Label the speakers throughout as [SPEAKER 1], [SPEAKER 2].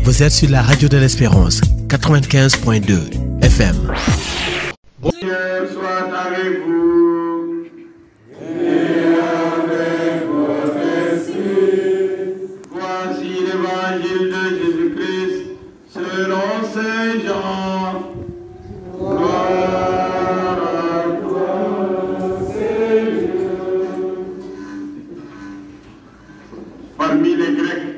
[SPEAKER 1] Vous êtes sur la radio de l'Espérance, 95.2 FM.
[SPEAKER 2] Dieu soit avec vous. Et avec votre esprit. Voici l'évangile de Jésus-Christ selon Saint Jean. Gloire à toi, Seigneur. Parmi les Grecs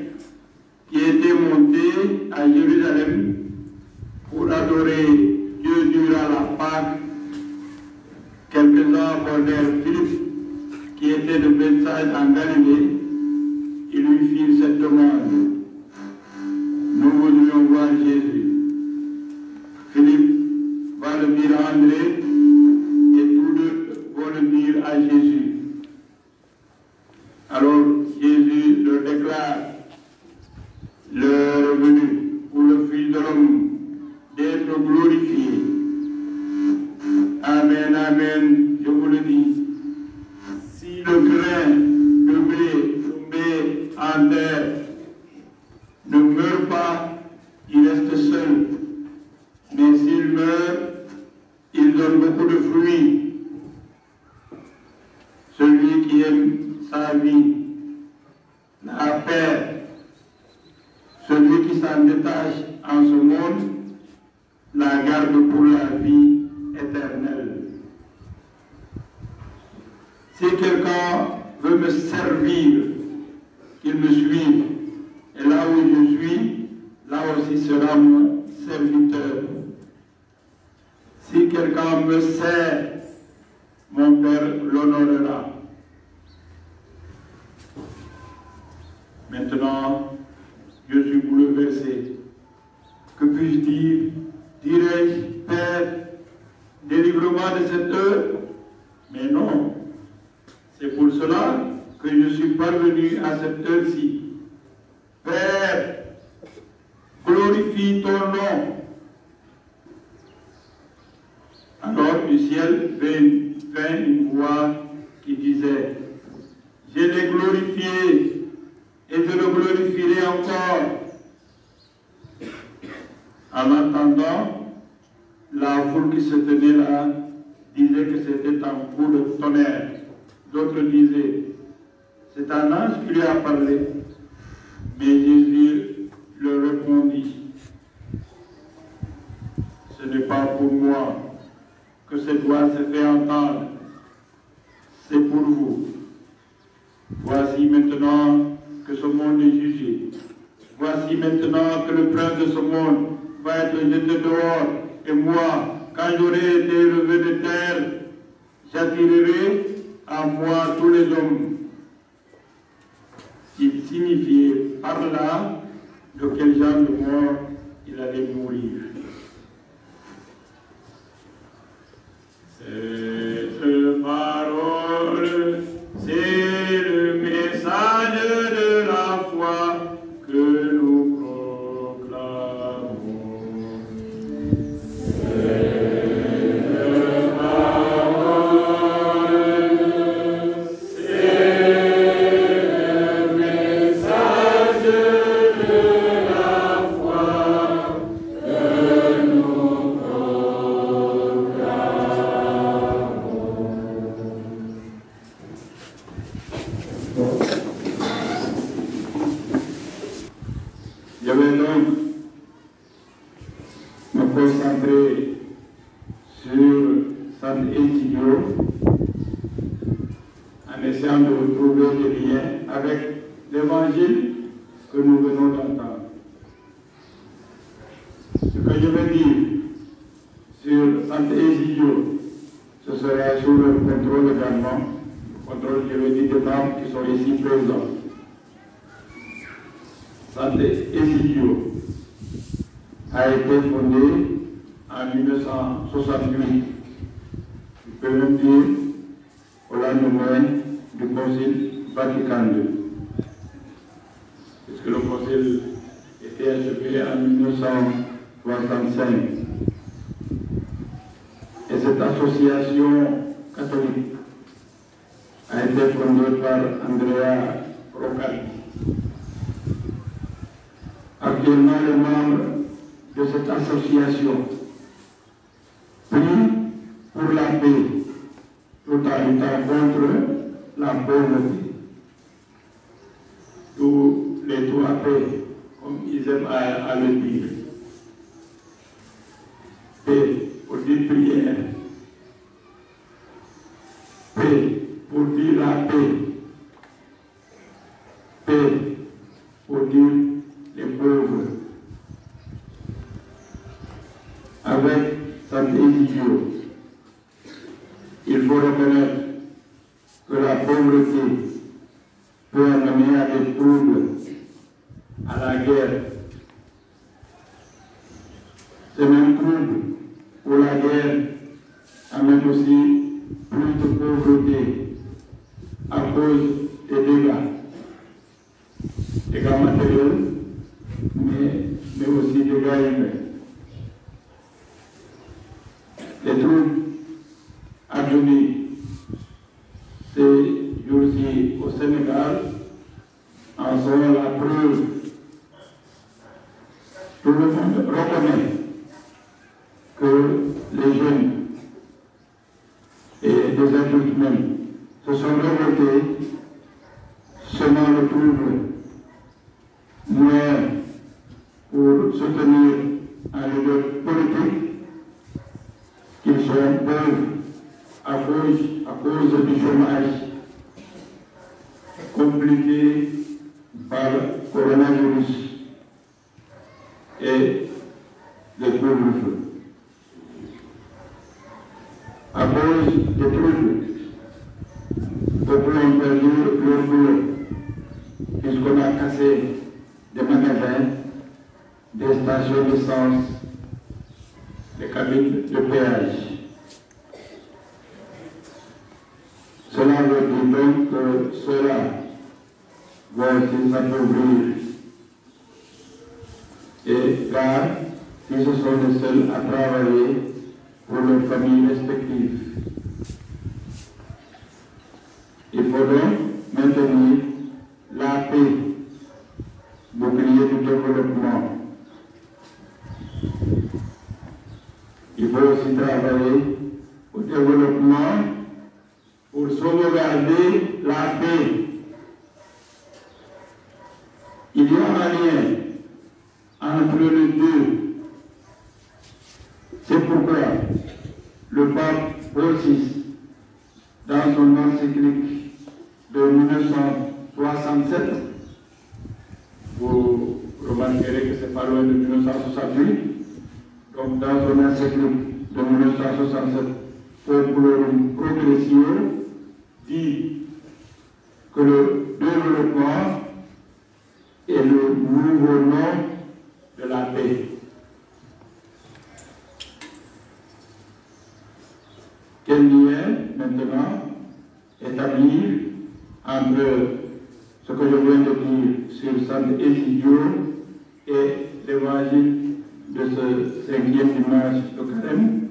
[SPEAKER 2] qui étaient montés à Jérusalem pour adorer Dieu durant la Pâque, quelques-uns abordèrent Philippe, qui était de Bethsaïde en Galilée. Ils lui firent cette demande: nous voudrions voir Jésus. Philippe va le dire à André, et tous deux vont le dire à Jésus. Alors Jésus leur déclare l'heure est venue pour le Fils de l'homme d'être glorifié. Amen, amen, je vous le dis. Si le grain de blé tombé en terre ne meurt pas, il reste seul. Mais s'il meurt, il donne beaucoup de fruits. Celui qui aime sa vie la perd. Celui qui s'en détache en ce monde la garde pour la vie éternelle. Si quelqu'un veut me servir, qu'il me suive. Et là où je suis, là aussi sera mon serviteur. Si quelqu'un me sert, mon Père l'honorera. Maintenant, je suis bouleversé. Que puis-je dire? Dirais-je, Père, délivre-moi de cette heure? Mais non. C'est pour cela que je suis parvenu à cette heure-ci. Père, glorifie ton nom. Alors du ciel vint une voix qui disait: je l'ai glorifié et je le glorifierai encore. En attendant, la foule qui se tenait là disait que c'était un coup de tonnerre. D'autres disaient: c'est un ange qui lui a parlé. Mais Jésus leur répondit: ce n'est pas pour moi que cette voix se fait entendre, c'est pour vous. Voici maintenant que ce monde est jugé. Voici maintenant que le prince de ce monde va être jeté dehors. Et moi, quand j'aurai été élevé de terre, j'attirerai à moi tous les hommes. Il signifiait par là de quel genre de mort il allait mourir. Cette parole, c'est le message de la foi que nous proclamons. Cette parole, c'est le message de la foi que nous Je vais donc me concentrer sur San Egidio en essayant de trouver des liens avec l'évangile que nous venons d'entendre. Ce que je vais dire sur San Egidio, ce sera sous le contrôle également, contrôle, je vais dire, des membres qui sont ici présents. San Egidio a été fondé en 1968. Je peux même dire au lendemain du Concile Vatican II. Puisque le Concile était achevé en 1965. Et cette association catholique a été fondée par Andrea Roccati. actuellement les membres de cette association, prient pour la paix, tout en luttant contre la pauvreté. Tous les trois paix, comme ils aiment à le dire. Paix pour dire prière. Paix pour dire la paix. Paix pour dire les pauvres. Avec santé idiot, il faut reconnaître que la pauvreté peut amener à des troubles, à la guerre. Ces mêmes troubles pour la guerre amènent aussi plus de pauvreté à cause des dégâts matériels, mais aussi dégâts humains. Les troubles advenus ces jours-ci au Sénégal en sont la preuve. Tout le monde reconnaît que les jeunes et des adultes même se sont révoltés, semant le trouble, moins pour soutenir un leader politique qu'ils sont pauvres à cause du chômage compliqué par le coronavirus et le couvre-feu. À cause des troubles, beaucoup ont perdu leur boulot, puisqu'on a cassé des magasins, des stations d'essence, des cabines de péage. Cela veut dire donc que cela va aussi s'appauvrir. Et car ils se sont les seuls à travailler pour leurs familles respectives. Il faut donc maintenir la paix, bouclier du développement. Il faut aussi travailler au développement pour sauvegarder la paix. Il y a un lien entre les deux. C'est pourquoi le pape Paul VI, dans son encyclique de 1967, vous remarquerez que c'est pas loin de 1968, donc dans son encyclique de 1967, Populorum Progressio, dit que le développement est le nouveau nom de la paix. Quel lien maintenant établir entre ce que je viens de dire sur Saint Egidio et l'évangile de ce 5e dimanche de Carême?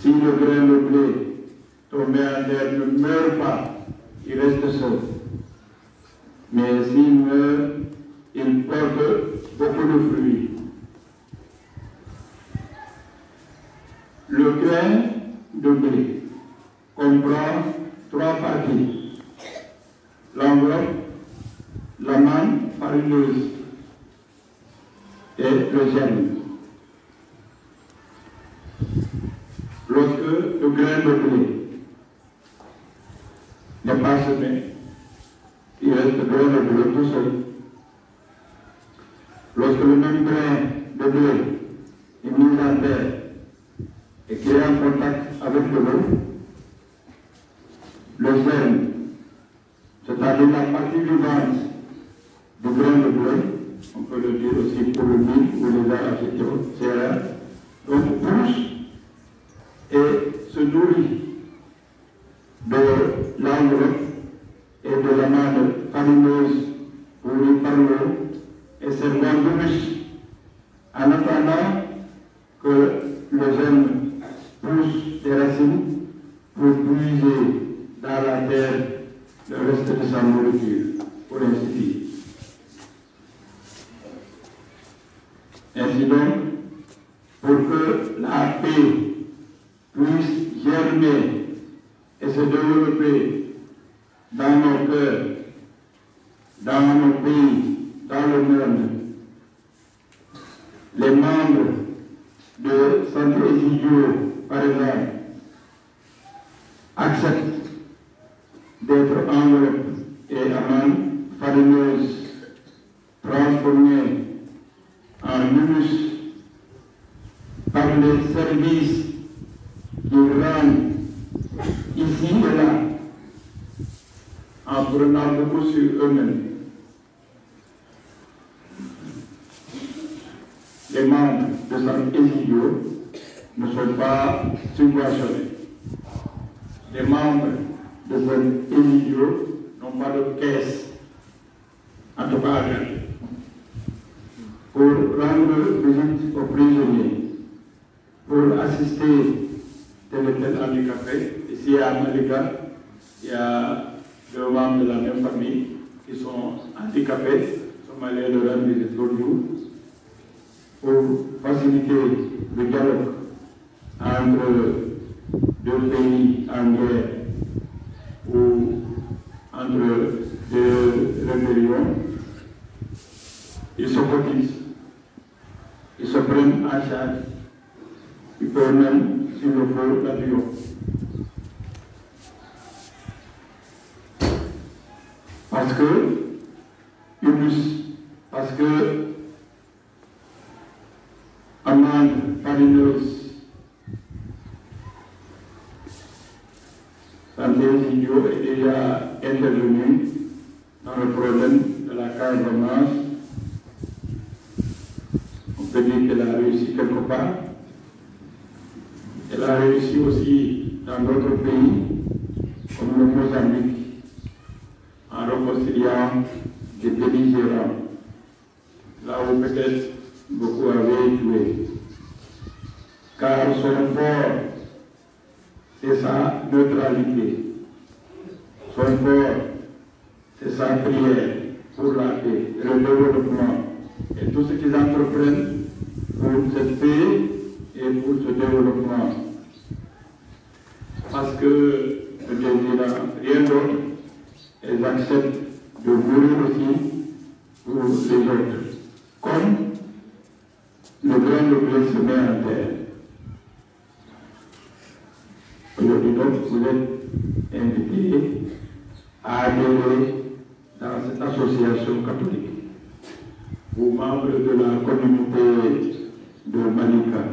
[SPEAKER 2] Si le grain de blé tombé à terre ne meurt pas, il reste seul. Mais s'il meurt, il porte beaucoup de fruits. Le grain de blé comprend 3 parties: l'enveloppe, la manne farineuse et le germe. Lorsque le grain de blé n'est pas semé, il reste le grain de blé tout seul. Lorsque le même grain de blé est mis en terre et qu'il est en contact avec l'eau, le germe, c'est-à-dire la partie vivante du grain de blé, on peut le dire aussi pour le mil ou les arachides, donc pousse et se nourrit de l'enveloppe et de la manne farineuse pourrie par l'eau et servant de bûche, en attendant que le germe pousse des racines pour puiser dans la terre le reste de sa nourriture, pour ainsi dire. Ainsi donc, pour que la paix puisse germer et se développer dans nos cœurs, dans nos pays, dans le monde, les membres de Santé Egidio, par exemple, acceptent d'être enveloppes et amandes farineuses transformées en humus par les services qui rendent ici et là, en prenant beaucoup sur eux-mêmes. Les membres de Santé Egidio ne sont pas subventionnés. Les membres de Santé Egidio n'ont pas de caisse, en tout cas pour rendre visite aux prisonniers, pour assister tel et tel handicapé. Ici à Malika, il y a deux membres de la même famille qui sont handicapés, qui sont allés de rendre visite l'autre jour, pour faciliter le dialogue entre deux pays en guerre ou entre deux rébellions. Ils se cotisent, ils se prennent en charge, ils peuvent même, s'il le faut, l'avion. Parce que amende farineuse, Santé Egidio est déjà intervenu dans le problème de la Casamance. On peut dire qu'elle a réussi quelque part. Elle a réussi aussi dans d'autres pays, comme le Mozambique, en réconciliant des belligérants, là où peut-être beaucoup avaient joué. Car son fort, c'est sa neutralité. Son fort, c'est sa prière pour la paix, le développement et tout ce qu'ils entreprennent pour cette paix et pour ce développement. Parce que, je dirais rien d'autre, elles acceptent de mourir aussi pour les autres. Comme le grain de blé se met en terre. Aujourd'hui donc, vous êtes invités à adhérer dans cette association catholique, aux membres de la communauté de Malika.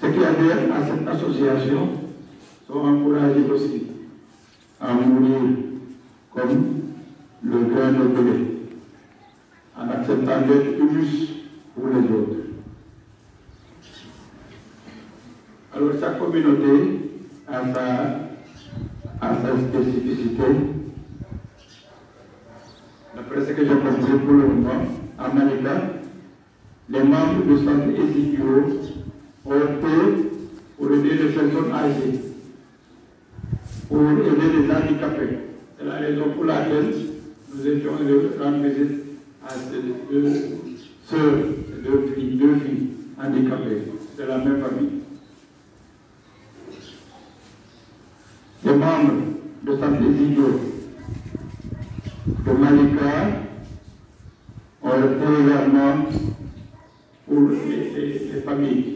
[SPEAKER 2] Ceux qui adhèrent à cette association sont encouragés aussi à mourir comme le grain de blé, en acceptant d'être humus pour les autres. Alors chaque communauté a sa spécificité. D'après ce que j'ai compris pour le moment, à Malika, les membres de Santé Egidio ont opté pour aider les personnes âgées, pour aider les handicapés. C'est la raison pour laquelle nous étions de rendre visite à ces deux sœurs, deux filles handicapées de la même famille. Les membres de Santé Egidio de Malika ont été également pour les familles,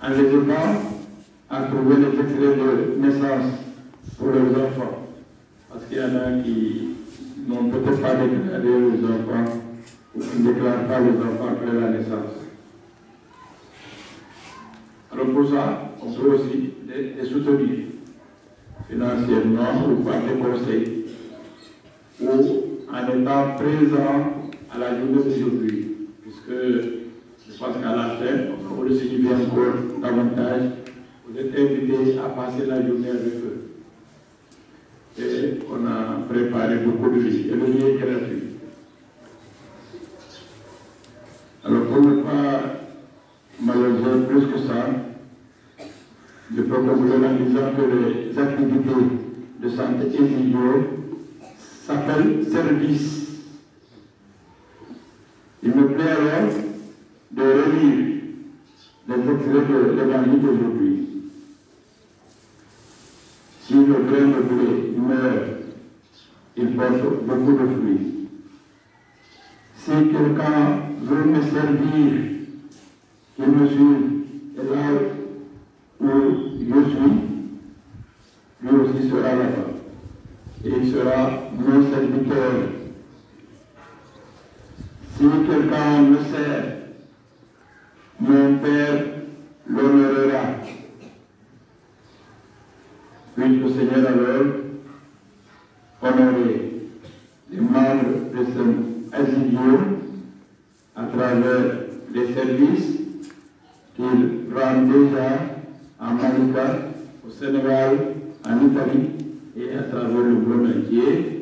[SPEAKER 2] en les aidant à trouver les extraits de naissance pour leurs enfants. Parce qu'il y en a qui n'ont peut-être pas déclaré les enfants ou qui ne déclarent pas les enfants après la naissance. Alors pour ça, on peut aussi les soutenir financièrement ou par des conseils ou en étant présent à la journée d'aujourd'hui. Puisque je pense qu'à la fin, on le signifie encore davantage, vous êtes invités à passer la journée avec eux. Et on a préparé beaucoup de lits. Et le lit est gratuit. Alors pour ne pas malheureusement plus que ça, je peux conclure en disant que les activités de Santé Egidio s'appellent service. permet alors de relire les extraits de l'évangile d'aujourd'hui. Si le grain de blé meurt, il porte beaucoup de fruits. Si quelqu'un veut me servir, qu'il me suive, et là où je suis, lui aussi sera là-bas. Et il sera mon serviteur. Si quelqu'un me sert, mon Père l'honorera. Puis le Seigneur alors honorer les membres de ce asile à travers les services qu'il rend déjà en Malika, au Sénégal, en Italie et à travers le monde entier.